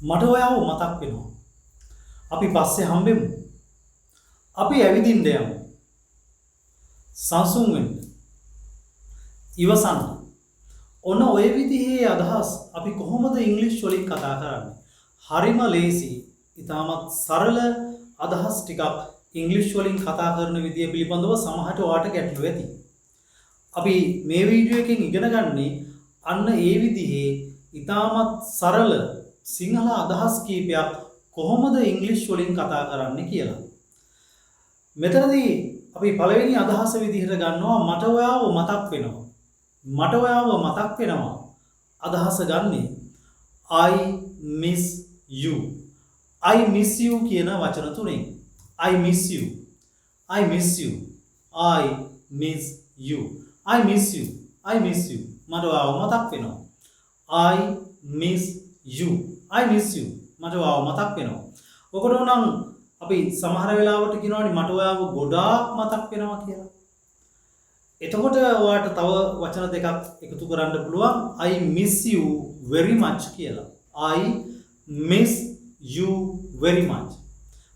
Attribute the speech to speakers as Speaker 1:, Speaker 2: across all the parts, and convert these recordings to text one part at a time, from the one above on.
Speaker 1: මට ඔයාව මතක් වෙනවා. අපි පස්සේ හම්බෙමු. අපි ඇවිදින්න යමු. සංසුන් වෙන්න. ඉවසන්න. ඔන්න ඔය විදිහේ අදහස් අපි කොහොමද ඉංග්‍රීසි වලින් කතා කරන්නේ? හරිම ලේසි. ඉතාමත් සරල අදහස් ටිකක් ඉංග්‍රීසි වලින් කතා කරන විදිය පිළිබඳව සමහරට ඔයාට ගැටලු ඇති. අපි මේ වීඩියෝ එකෙන් ඉගෙන ගන්නේ අන්න ඒ විදිහේ ඉතාමත් සරල සිංහල අදහස් කීපයක් කොහොමද ඉංග්‍රීසි වලින් කතා කරන්නේ කියලා. මෙතනදී අපි පළවෙනි අදහස විදිහට ගන්නවා මට ඔයාව මතක් වෙනවා. මට ඔයාව මතක් වෙනවා. අදහස ගන්නේ I miss you. I miss you කියන වචන තුනෙන්. I miss you. I miss you. I miss you. I miss you. I miss you. මට ඔයාව මතක් වෙනවා. I miss you. I miss you. මට ඔයාව මතක් වෙනවා. ඔකට නම් අපි සමහර වෙලාවට කියනවානේ මට ඔයාව ගොඩාක් මතක් වෙනවා කියලා. එතකොට ඔයාට තව වචන දෙකක් එකතු කරන්න පුළුවන් I miss you very much කියලා. I miss you very much.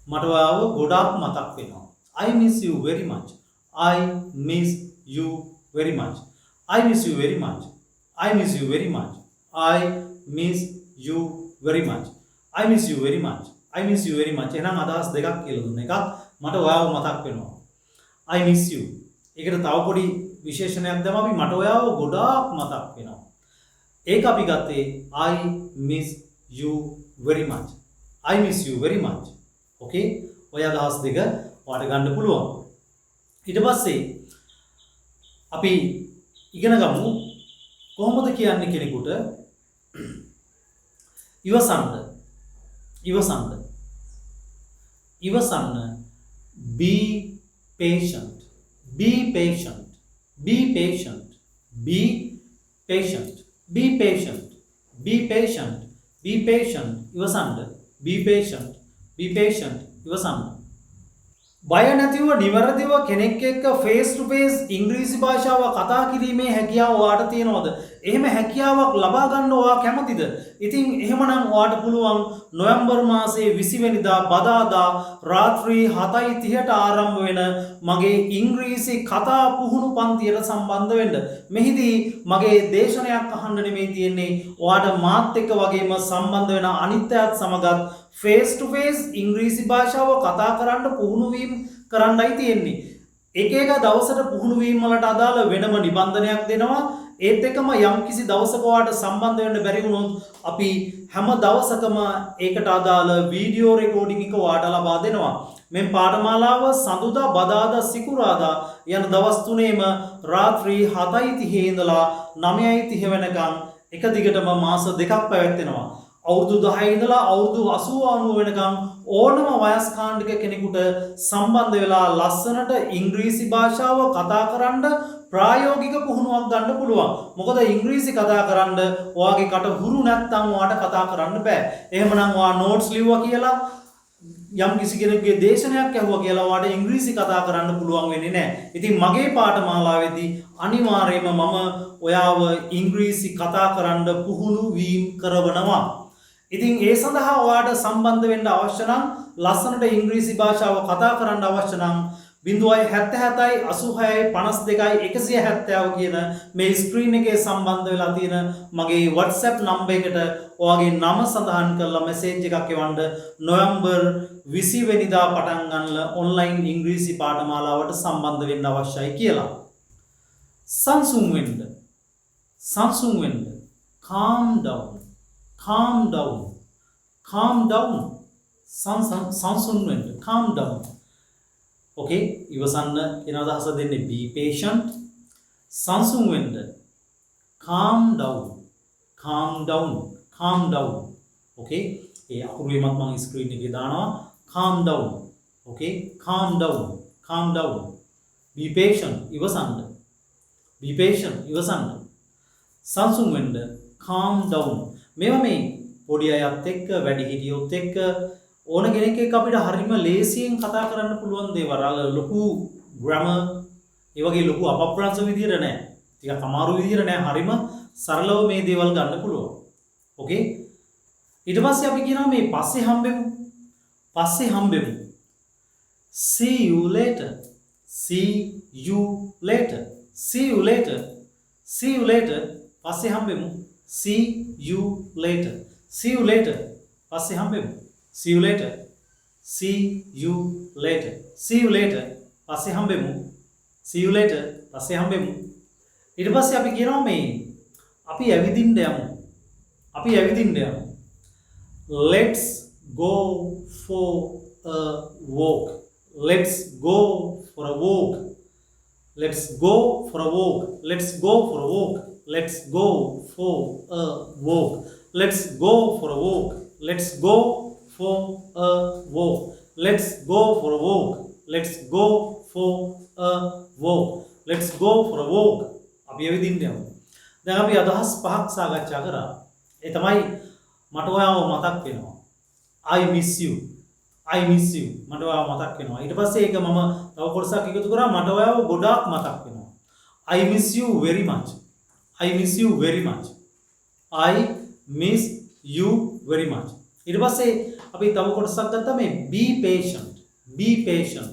Speaker 1: මට ඔයාව ගොඩාක් මතක් වෙනවා. I miss you very much. I miss you very much. I miss you very much. I miss you very much. I miss you very much. I miss you very much. I miss you very much. එහෙනම් අදහස් දෙකක් කියලා දුන්න එකක් මට ඔයාව මතක් වෙනවා. I miss you. ඒකට තව පොඩි විශේෂණයක් දැම්ම අපි මට ඔයාව ගොඩාක් මතක් වෙනවා. ඒක අපි ගත්තේ I miss you very much. I miss you very much. Okay? ඔය අදහස් දෙක ඔයාලට ගන්න පුළුවන්. ඊට පස්සේ අපි ඉගෙන ගමු කොහොමද කියන්නේ කෙනෙකුට ඉවසන්න. ඉවසන්න. ඉවසන්න. Be patient. Be patient. Be patient. Be patient. Be patient. Be patient. Be patient. ඉවසන්න. Be patient. Be patient. ඉවසන්න. බය නැතිව නිවැරදිව කෙනෙක් එක්ක ෆේස් ටු ෆේස් ඉංග්‍රීසි භාෂාව කතා කිරීමේ හැකියාව ඔයාට තියෙනවද? එහෙම හැකියාවක් ලබා ගන්න ඔයා කැමතිද? ඉතින් එහෙමනම් ඔයාට පුළුවන් නොවැම්බර් මාසයේ 20 වෙනිදා බදාදා රාත්‍රී 7:30ට ආරම්භ වෙන මගේ ඉංග්‍රීසි කතා පුහුණු පන්තියට සම්බන්ධ වෙන්න. මෙහිදී මගේ දේශනයක් අහන්න නෙමෙයි තියෙන්නේ. ඔයාට මාත් එක්ක වගේම සම්බන්ධ වෙන අනිත් අයත් සමගත් ෆේස් ටු ෆේස් ඉංග්‍රීසි භාෂාව කතා කරන්න පුහුණු වීම කරන්නයි තියෙන්නේ. එක එක දවසට පුහුණු වීම වලට අදාළ වෙනම නිබන්ධනයක් දෙනවා. ඒත් එක්කම යම් කිසි දවසක ඔයාට සම්බන්ධ වෙන්න බැරි වුණොත් අපි හැම දවසකම ඒකට අදාළ වීඩියෝ රෙකෝඩින් එක ඔයාට ලබා දෙනවා. මේ පාඨමාලාව සඳුදා බදාදා සිකුරාදා යන දවස් තුනේම රාත්‍රී 7:30 ඉඳලා 9:30 වෙනකන් එක දිගටම මාස දෙකක් පැවැත්වෙනවා. අවුරුදු 10 ඉඳලා අවුරුදු 80 90 වෙනකම් ඕනම වයස් කාණ්ඩක කෙනෙකුට සම්බන්ධ වෙලා ලස්සනට ඉංග්‍රීසි භාෂාව කතා කරන්න ප්‍රායෝගික පුහුණුවක් ගන්න පුළුවන්. මොකද ඉංග්‍රීසි කතා කරන්න ඔයාගේ කට හුරු නැත්නම් ඔයාට කතා කරන්න බෑ. එහෙමනම් ඔයා නෝට්ස් ලිව්වා කියලා යම් කිසි කෙනෙකුගේ දේශනයක් ඇහුවා කියලා ඔයාට ඉංග්‍රීසි කතා කරන්න පුළුවන් වෙන්නේ නැහැ. ඉතින් මගේ පාඨමාලාවේදී අනිවාර්යයෙන්ම මම ඔයාව ඉංග්‍රීසි කතා කරන්න පුහුණු වීම කරවනවා. ඉතින් ඒ සඳහා ඔයාට සම්බන්ධ වෙන්න අවශ්‍ය නම් ලස්සනට ඉංග්‍රීසි භාෂාව කතා කරන්න අවශ්‍ය නම් 077 86 52 170 කියන මේ ස්ක්‍රීන් එකේ සම්බන්ධ වෙලා තියෙන මගේ WhatsApp නම්බර් එකට ඔයාගේ නම සඳහන් කරලා මැසේජ් එකක් එවන්න. නොවැම්බර් 20 වෙනිදා පටන් ගන්න ඔන්ලයින් ඉංග්‍රීසි පාඨමාලාවට සම්බන්ධ වෙන්න අවශ්‍යයි කියලා. සංසුන් වෙන්න. සංසුන් වෙන්න. calm down. Calm down. Calm down. සංසුන් වෙන්න. Calm down. Okay, ඉවසන්න කියන අදහස දෙන්නේ be patient. සංසුන් වෙන්න. Calm down. Calm down. Calm down. Okay, ඒ අකුරු එමත් මම ස්ක්‍රීන් එකේ දානවා. Calm down. Okay, calm down. Calm down. Be patient. ඉවසන්න. Be patient. ඉවසන්න. සංසුන් වෙන්න. Calm down. මේවා මේ පොඩි අයත් එක්ක වැඩිහිටියොත් එක්ක ඕන කෙනෙක් එක්ක අපිට හරියම ලේසියෙන් කතා කරන්න පුළුවන් දේවල්. ලොකු ග්‍රැමර් ඒ වගේ ලොකු අපප්‍රංශ විදියට නෑ. ටිකක් අමාරු විදියට නෑ. හරියම සරලව මේ දේවල් ගන්න පුළුවන්. ඕකේ. ඊට පස්සේ අපි කියනවා මේ පස්සේ හම්බෙමු. පස්සේ හම්බෙමු. See you later. See you later. See you later. See you later. පස්සේ හම්බෙමු. See you later. See you later. පස්සේ හම්බෙමු. See you later. See you later. See you later. පස්සේ හම්බෙමු. See you later. පස්සේ හම්බෙමු. ඊට පස්සේ අපි කියනවා මේ අපි ඇවිදින්න යමු. අපි ඇවිදින්න යමු. Let's go for a walk. Let's go for a walk. Let's go for a walk. Let's go for a walk. Let's go for a walk. Let's go for a walk. Let's go for a walk. Let's go for a walk. Let's go for a walk. Let's go for a walk. අපි ඇවිදින්න යමු. දැන් අපි අදහස් පහක් සාකච්ඡා කරා. ඒ තමයි මට ඔයාව මතක් වෙනවා. I miss you. I miss you. මට ඔයාව මතක් වෙනවා. ඊට පස්සේ ඒක මම තව කොටසක් එකතු කරා මට ඔයාව ගොඩාක් මතක් වෙනවා. I miss you very much. I miss you very much. I miss you very much. ඊට පස්සේ අපි තව කොටසක් ගත්තා මේ be patient. Be patient.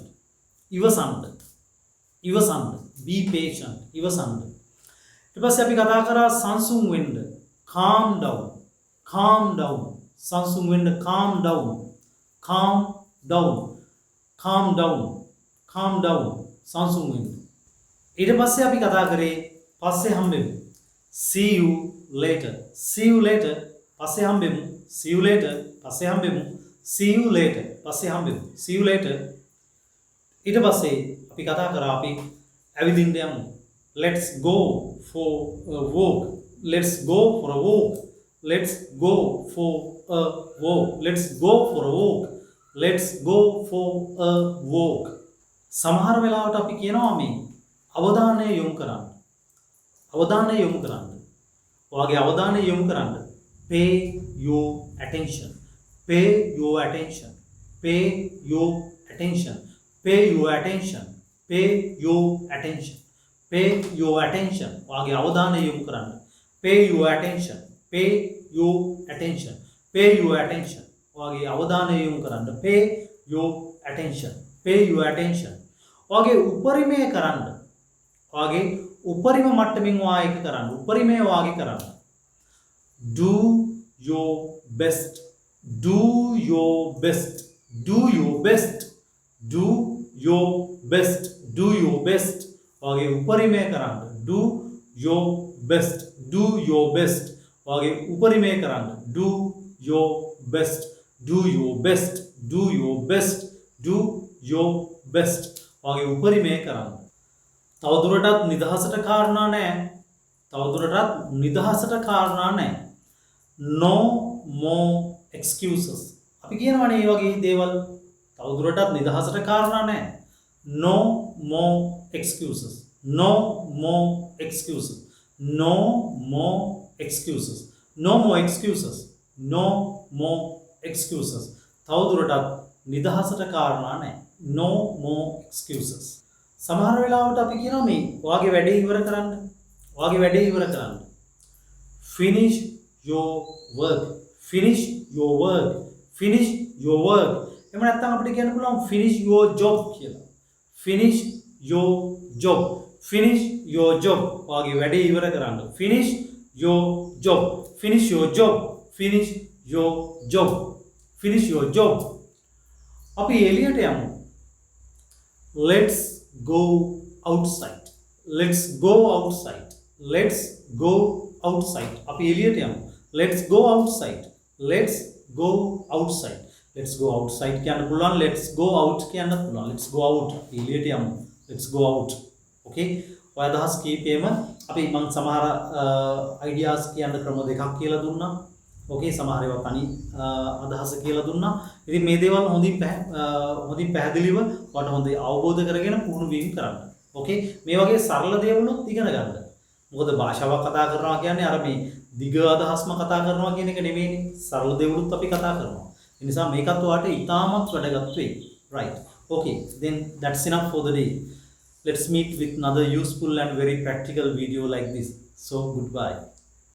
Speaker 1: ඉවසන්න. ඉවසන්න. Be patient. ඉවසන්න. ඊට පස්සේ අපි කතා කරා සංසුන් වෙන්න. Calm down. Calm down. සංසුන් වෙන්න calm down. Calm down. Calm down. Calm down. සංසුන් වෙන්න. ඊට පස්සේ අපි කතා කරේ පස්සේ හම්බෙමු. See you later. See you later. පස්සේ හම්බෙමු. See you later. පස්සේ හම්බෙමු. See you later. පස්සේ හම්බෙමු. See you later. ඊට පස්සේ අපි කතා කරා අපි ඇවිදින්න යමු. Let's go for a walk. Let's go for a walk. Let's go for a walk. Let's go for a walk. Let's go for a walk. සමහර වෙලාවට අපි කියනවා මේ අවධානය යොමු කරන්න. අවධානය යොමු කරන්න. ඔයාගේ අවධානය යොමු කරන්න. Pay your attention. Pay your attention. Pay your attention. Pay your attention. Pay your attention. Pay your attention. ඔයාගේ අවධානය යොමු කරන්න. Pay your attention. Pay your attention. Pay your attention. ඔයාගේ අවධානය යොමු කරන්න. Pay your attention. Pay your attention. ඔයාගේ උපරිමය කරන්න. ඔයාගේ උපරිම මට්ටමින් ඔයා ඒක කරන්න. උපරිමය ඔයාගේ කරන්න. Do your best. Do your best. Do your best. Do your best. Do your best. ඔයාගේ උපරිමය කරන්න. Do your best. Do your best. ඔයාගේ උපරිමය කරන්න. Do your best. Do your best. Do your best. Do your best. ඔයාගේ උපරිමය කරන්න. තවදුරටත් නිදහසට කාරණා නැහැ. තවදුරටත් නිදහසට කාරණා නැහැ. No more excuses. අපි කියනවානේ මේ වගේ දේවල් තවදුරටත් නිදහසට කාරණා නැහැ. No more excuses. No more excuses. No more excuses. No more excuses. No more excuses. තවදුරටත් නිදහසට කාරණා නැහැ. No more excuses. සමහර වෙලාවට අපි කියනවා මේ ඔයාගේ වැඩේ ඉවර කරන්න. ඔයාගේ වැඩේ ඉවර කරන්න. Finish your work. Finish your work. Finish your work. එහෙම නැත්නම් අපිට කියන්න පුළුවන් finish your job කියලා. Finish your job. Finish your job. ඔයාගේ වැඩේ ඉවර කරන්න. Finish your job. Finish your job. Finish your job. Finish your job. අපි එළියට යමු. Let's go outside. Let's go outside. Let's go outside. අපි එළියට යමු. Let's go outside. Let's go outside. Let's go outside කියන්න පුළුවන්. Let's go out කියන්න පුළුවන්. Let's go out. අපි එළියට යමු. Let's go out. Okay. ඔය අදහස් කීපෙම අපි මම සමහර ideas කියන්න ක්‍රම දෙකක් කියලා දුන්නා. Okay. සමහර ඒවා තනි අදහස කියලා දුන්නා. ඉතින් මේ දේවල් හොඳින් පැහැදිලිව ඔයාලට හොඳ අවබෝධ කරගෙන පුහුණු වීම කරන්න. Okay. මේ වගේ සරල දේවලුත් ඉගෙන ගන්න. මොකද භාෂාවක් කතා කරනවා කියන්නේ අර මේ දිග අදහස්ම කතා කරනවා කියන එක නෙමෙයිනේ. සරල දේවලුත් අපි කතා කරනවා. ඒ නිසා මේකත් ඔයාලට ඉතාමත් වැදගත් වෙයි. Right. Okay. Then that's enough for the day. Let's meet with another useful and very practical video like this. So goodbye.